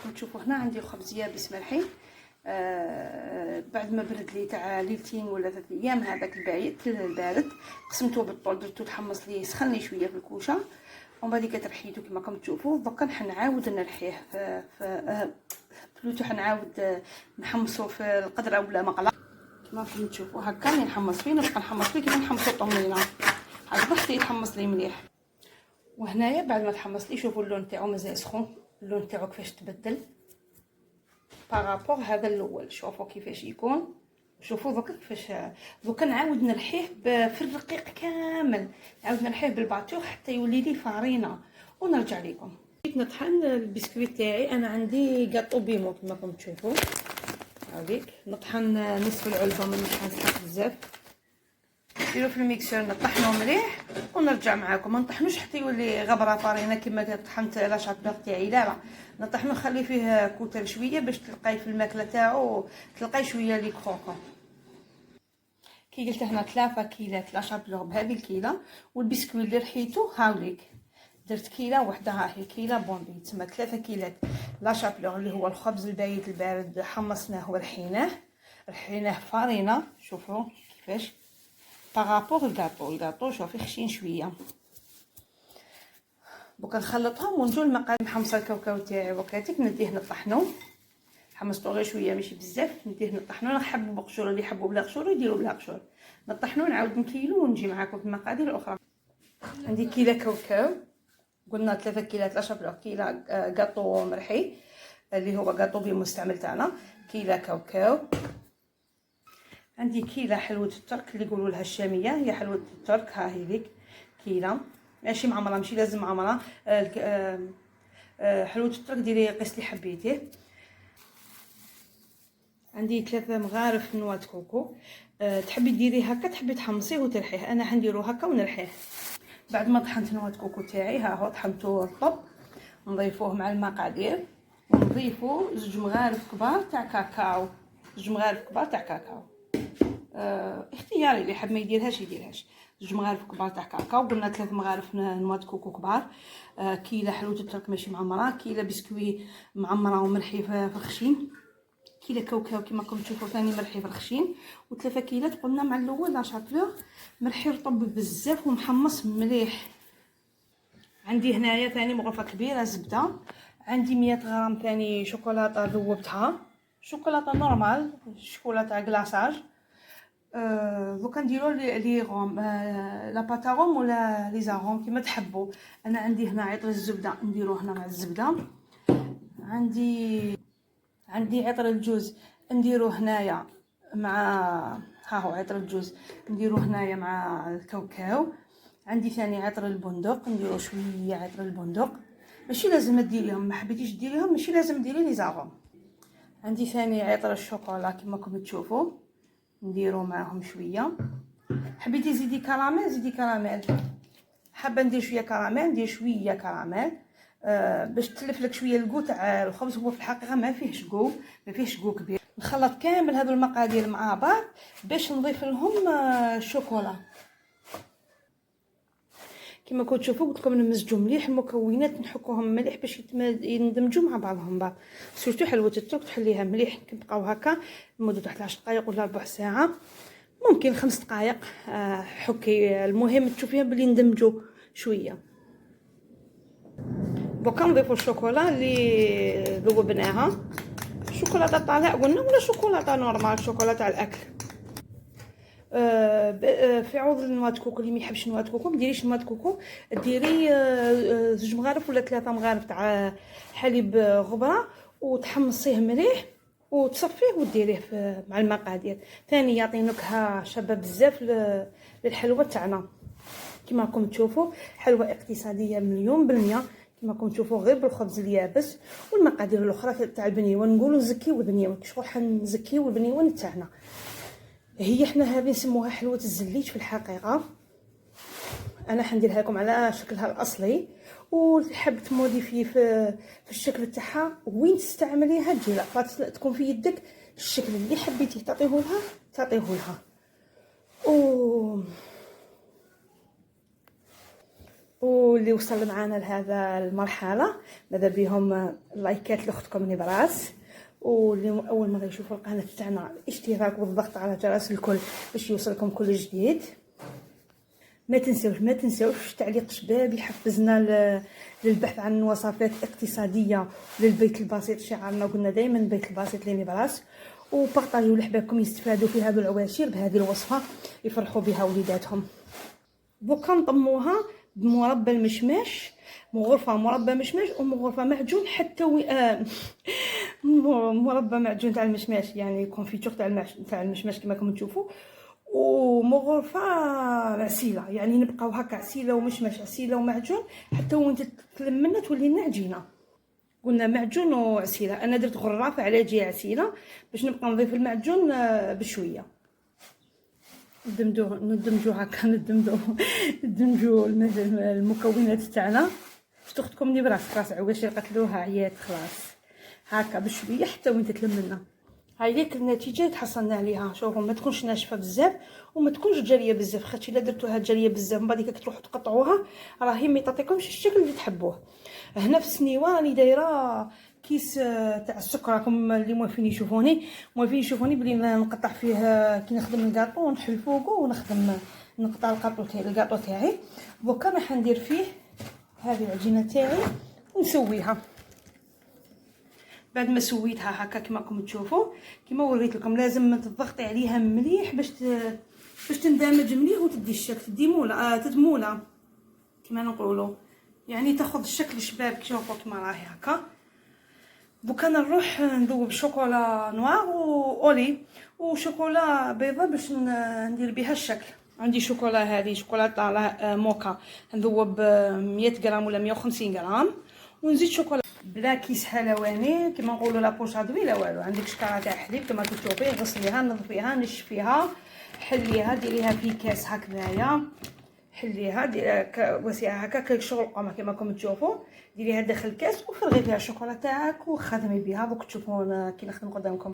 راكم تشوفوا هنا عندي الخبز يابس مرحي. بعد ما برد لي تاع ليلتين ولا 3 ايام هذاك البارد قسمته بالطول، درتو تحمص لي سخن لي شويه في الكوشه ومن بعد كترحيتو كما راكم تشوفوا. دوكا حنعاود نرحيه في بلوتو، حنعاود نحمصو في القدره ولا مقله كما راكم تشوفوا هكا. اللي نحمص فيه نبقى نحمص فيه كيما نحمصو الطمينه هكا حتى يتحمص لي مليح. وهنايا بعد ما تحمص لي شوفوا اللون تاعو مازال سخون، اللون تاعو كيفاش تبدل بارابور هذا الاول. شوفوا كيفاش يكون، شوفوا دوكا كيفاش. دوكا نعاود نرحيه في الرقيق كامل، نعاود نرحيه بالباتور حتى يولي لي فارينه ونرجع لكم. نطحن البسكويت تاعي. انا عندي كاطو بيمو كما راكم تشوفوا هذيك. نطحن نصف العلبه، ما نطحنش بزاف. نديرو في الميكسور نطحنو مليح ونرجع معاكم. ما نطحنوش حتى يولي غبره فارينه كما طحنت لا شابلوغ تاعي، لا نطحنو نخلي فيه كوتر شويه باش تلقاي في الماكله تاعو تلقاي شويه لي كروكو. كي قلت هنا 3 كيلات لا شابلوغ بهذه الكيله، والبسكويت اللي رحيتو هاوليك درت كيله وحده، ها هي كيله بوندي، تسمى 3 كيلات لا شابلوغ اللي هو الخبز البايت البارد. حمصناه ورحيناه فارينه. شوفوا كيفاش بارابور الكاطو شوفي خشين شويه. دوكا نخلطهم ونجو المقادير. محمصه الكاوكاو تاعي وكاتيك نديه نطحنو، حمصتو غير شويه ماشي بزاف، نديه نطحنو. نحبو بقشور، اللي يحبوا بلا قشور يديروا بلا قشور. نطحنو نعاود نكيلو ونجي معاكم في المقادير الاخرى. عندي كيله كاوكاو، قلنا 3 كيلات لا شابلوغ، كيله كاطو مرحي اللي هو كاطو بالمستعمل تاعنا، كيله كاوكاو. عندي كيله حلوه الترك اللي يقولوا لها الشاميه، هي حلوه الترك، ها هي ليك كيله ماشي معمره، ماشي لازم معمره. حلوه الترك ديري قيس اللي حبيتيه. عندي 3 مغارف نواه كوكو. تحبي ديري هكا، تحبي تحمصيه وترحيه، انا حنديرو هكا ونرحيه. بعد ما طحنت نواه كوكو تاعي، ها هو طحنته رطب، نضيفوه مع المقادير ونضيفو 2 مغارف كبار تاع كاكاو. 2 مغارف كبار تاع كاكاو، اختياري، اللي حاب ما يديرهاش يديرهاش. 2 مغارف كبار تاع كاكاو. قلنا 3 مغارف نواه كوكو كبار. كيله حلوه الترك ماشي معمره، كيله بسكوي معمره ومرحي في الخشين، كيله كاوكاو كما راكم تشوفوا ثاني مرحي في الخشين، و3 كيلات قلنا مع الاول لا شابلوغ مرحي رطب بزاف ومحمص مليح. عندي هنايا ثاني مغرفه كبيره زبده. عندي 100 غرام ثاني شوكولاته ذوبتها، شوكولاته نورمال، شوكولاته كلاصاج. دوكا نديرو لي غوم، لا باتاغوم ولا لي زاغوم كيما تحبوا. انا عندي هنا عطر الزبده نديروه هنا مع الزبده. عندي عطر الجوز نديروه هنايا مع، ها هو عطر الجوز نديروه هنايا مع الكاوكاو. عندي ثاني عطر البندق، نديرو شويه عطر البندق، ماشي لازم ديريهم، ما حبيتيش ديريهم ماشي لازم ديري لي زاغوم. عندي ثاني عطر الشوكولا كما راكم تشوفوا نديرو معاهم شويه. حبيتي زيدي كراميل زيدي كراميل، حابه ندير شويه كراميل ندير شويه كراميل باش تلف لك شويه الكو تاع الخبز. هو في الحقيقه ما فيهش كو كبير. نخلط كامل هذو المقادير مع بعض باش نضيف لهم الشوكولا. كما كنتوا تشوفوا قلت لكم نمزجوا مليح المكونات، نحكوهم مليح باش يندمجوا مع بعضهم بعض. سورتو حلوه الترك تحليها مليح، كنبقاو هكا لمده 11 دقائق ولا ربع ساعه، ممكن 5 دقائق حكي. المهم تشوفيها بلي ندمجوا شويه. دوكا نضيفوا الشوكولا اللي ذوبناها، شوكولاته طالع قلنا ولا شوكولاته نورمال، شوكولاته تاع الاكل. في عوض النواه كوكو اللي ما يحبش نواه كوكو ما ديريش نواه كوكو، ديري 2 مغارف ولا 3 مغارف تاع حليب غبره وتحمصيه مليح وتصفيه وديريه مع المقادير. ثاني يعطي نكهه شابه بزاف للحلوه تاعنا. كما راكم تشوفوا حلوه اقتصاديه 100%، كما راكم تشوفوا غير بالخبز اليابس والمقادير الاخرى تاع البنيوان. نقولوا نزكيو البنيوان، شغل حنزكيو البنيوان تاعنا. هي حنا هذه نسموها حلوه الزليج في الحقيقه. انا حنديرها لكم على شكلها الاصلي، وحاب تموديفي في الشكل تاعها وين تستعمليها تجي لا تكون في يدك الشكل اللي حبيتيه تعطيه لها. واللي وصل معنا لهذا المرحله ماذا بهم لايكات لاختكم نبراس، واللي اول مره يشوفوا القناه تاعنا الاشتراك والضغط على جرس الكل باش يوصلكم كل جديد. ما تنساوش تعليق شباب يحفزنا للبحث عن وصفات اقتصاديه للبيت البسيط. شعارنا قلنا دائما البيت البسيط لنبراس، وبارطاجيو لحبابكم يستفادوا في هذه العواشر بهذه الوصفه يفرحوا بها وليداتهم. دوكا نطموها بمربى المشماش، مغرفه مربى مشماش ومغرفه معجون حتى مربى معجون تاع المشماش، يعني كونفيتور تاع المشماش كما راكم تشوفوا، ومغرفه عسيله، يعني نبقاو هكا عسيله ومشماش عسيله ومعجون حتى وانت تلم منها تولي لنا عجينه. قلنا معجون وعسيله، انا درت غرافه على جهه عسيله باش نبقى نضيف المعجون بشويه. ندمجو هكا ندمجو المكونات تاعنا. شفت اختكم نبراس خلاص عواشر قتلوها عيات خلاص هكا بشويه حتى وين تتلم لنا. هاي ليك النتيجه اللي تحصلنا عليها. شوفوا ما تكونش ناشفه بزاف وما تكونش جاريه بزاف، خاطر الا درتوها جاريه بزاف من بعد كي تروحوا تقطعوها راهي ما تعطيكمش الشكل اللي تحبوه. هنا في السنيوه راني دايره كيس تاع السكر، راكم اللي موافين يشوفوني بلي نقطع فيه كي نخدم الكاطو ونحل فوقه ونخدم نقطع الكاطو تاعي. دوكا راح ندير فيه هذه العجينه تاعي ونسويها. بعد ما سويتها هكا كما راكم تشوفوا كما وريت لكم لازم تضغطي عليها مليح باش تندمج مليح وتدي الشكل، تدي موله تدموله كما نقولوا، يعني تاخذ الشكل شباب شوفوا كما راهي هكا. دوكا نروح نذوب شوكولا نوار واولي وشوكولا بيضه باش ندير بها الشكل. عندي شوكولا هذه شوكولاته موكا نذوب 100 غرام ولا 150 غرام، ونزيد شوكولا بلا كيس حلواني كما نقولوا لا بوشادوي لا والو. عندك شكاره تاع حليب كما تشوفي، غسليها نظفيها نشفيها حليها ديريها في كاس هكذايا، حليها ديريها وسعها هكا كشغل قمه كما راكم تشوفوا، ديريها داخل الكاس وفرغي فيها الشوكولا تاعك وخدمي بها. دوك تشوفون كي نخدم قدامكم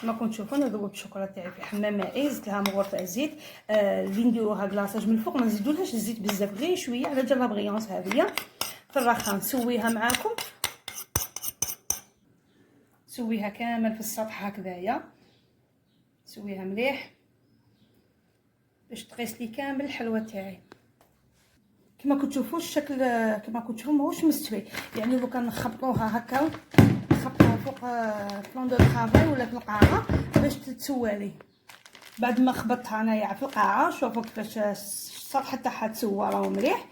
كما راكم تشوفون ذوبت الشوكولا تاعي في حمام مائي، زدت لها مغرفه زيت اللي نديروها كلاصاج من الفوق، ما نزيدولهاش الزيت بزاف غير شويه على جال لابغيونس هذه في الرخام. نسويها معاكم سويها كامل في السطح هكذايا، سويها مليح باش تقيس لي كامل الحلوه تاعي. كما كتشوفوا الشكل كما كتشوفوا ماهوش مستوي، يعني دوكا نخبطوها هكا نخبطوها فوق فلون دو طرافاي ولا في القاعه باش تتسوالي. بعد ما خبطتها انايا في القاعه شوفوا كيفاش السطح تاعها تسوى راهو مليح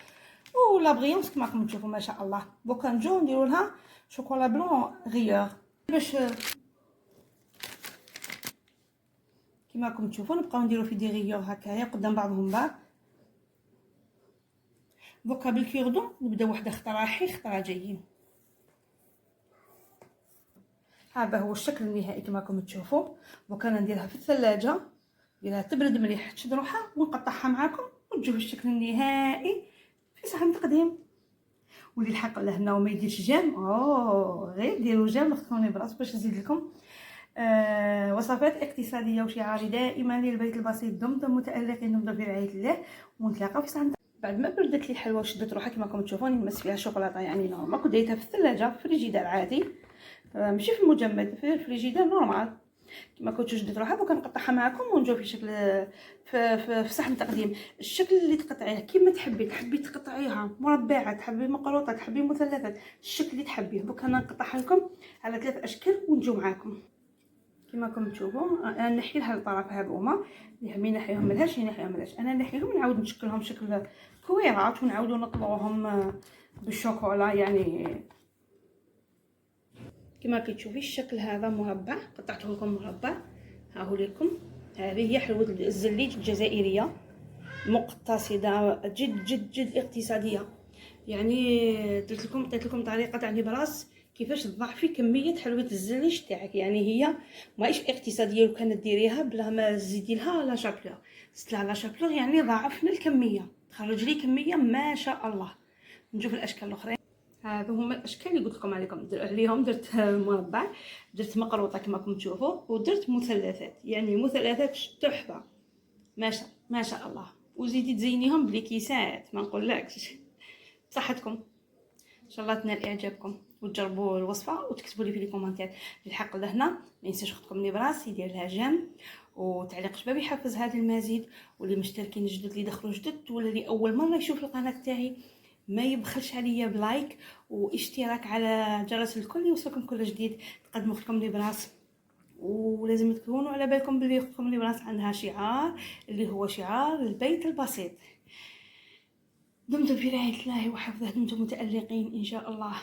ولا بغيونس كما راكم تشوفوا ما شاء الله. دوكا نجيو نديروا لها شوكولا بلون غيور باش كما راكم تشوفوا نبقاو نديروا في دي غيور هكايا قدام بعضهم بعض. دوكا بالكيردون نبدا وحده خطره رايحين خطره جايين. هذا هو الشكل النهائي كما راكم تشوفوا. دوكا نديرها في الثلاجه نديرها تبرد مليح تشد روحها ونقطعها معاكم وتجيب الشكل النهائي في صحن تقديم. واللي الحق لهنا وما يديرش جام غير ديروا جام اختوني براس باش نزيد لكم وصفات اقتصاديه وشعاري دائما للبيت البسيط. دمتم متالقين، دمتم في رعايه الله، ونتلاقاو في صحن. بعد ما بردت لي الحلوه وشدت روحها كما راكم تشوفون نمس فيها شوكولاته يعني نورمال، كنت دايرتها في الثلاجه في فريجيدار عادي ماشي في المجمد في الفريجيدار نورمال كما كنت شدت روحها. دوكا نقطعها معكم ونجيو في شكل في صحن تقديم. الشكل اللي تقطعيه كيما تحبي تقطعيها مربعات، تحبي مقروطات، تحبي مثلثات، الشكل اللي تحبيه. دوكا انا نقطعها لكم على 3 اشكال ونجيو معكم كما راكم تشوفوا. انا نحي لها الطرف هذوما اللي حابين نحيهم ملهاش انا نحيهم نعاود نشكلهم شكل كويرات ونعاودوا نطلعوهم بالشوكولا. يعني كما كتشوفي الشكل هذا مربع قطعته لكم مربع ها هو لكم. هذه هي حلوه الزليج الجزائريه مقتصده جد جد جد اقتصاديه. يعني عطيت لكم طريقه تاع نبراس كيفاش تضاعفي كميه حلوه الزليج تاعك. يعني هي ماهيش اقتصاديه لو كانت ديريها بلا ما تزيدي لها لا شابلور، زدت لها لا شابلور يعني ضاعفنا الكميه، تخرج لي كميه ما شاء الله. نشوف الاشكال الاخرين. هذو هما الاشكال اللي قلت لكم عليهم. درت مربع، درت مقروطه كما راكم تشوفوا، ودرت مثلثات. يعني مثلثات تحفه ما شاء الله. وزيدي تزينيهم بليكيسات ما نقولكش. بصحتكم. ان شاء الله تنال اعجابكم وتجربوا الوصفه وتكتبوا لي في لي كومونتير. الحق لهنا ما ينساش اختكم نبراس يدير لها جيم وتعليق شباب يحفز هذا المزيد، واللي مشتركين جدد اللي دخلوا جدد ولا اللي اول مره يشوف القناه تاعي ما يبخلش عليا بلايك واشتراك على جرس الكل يوصلكم كل جديد. تقدم اختكم نبراس، ولازم تكونوا على بالكم بلي اختكم نبراس عندها شعار اللي هو شعار البيت البسيط. دمتم في رعاية الله وحفظه، دمتم متألقين إن شاء الله.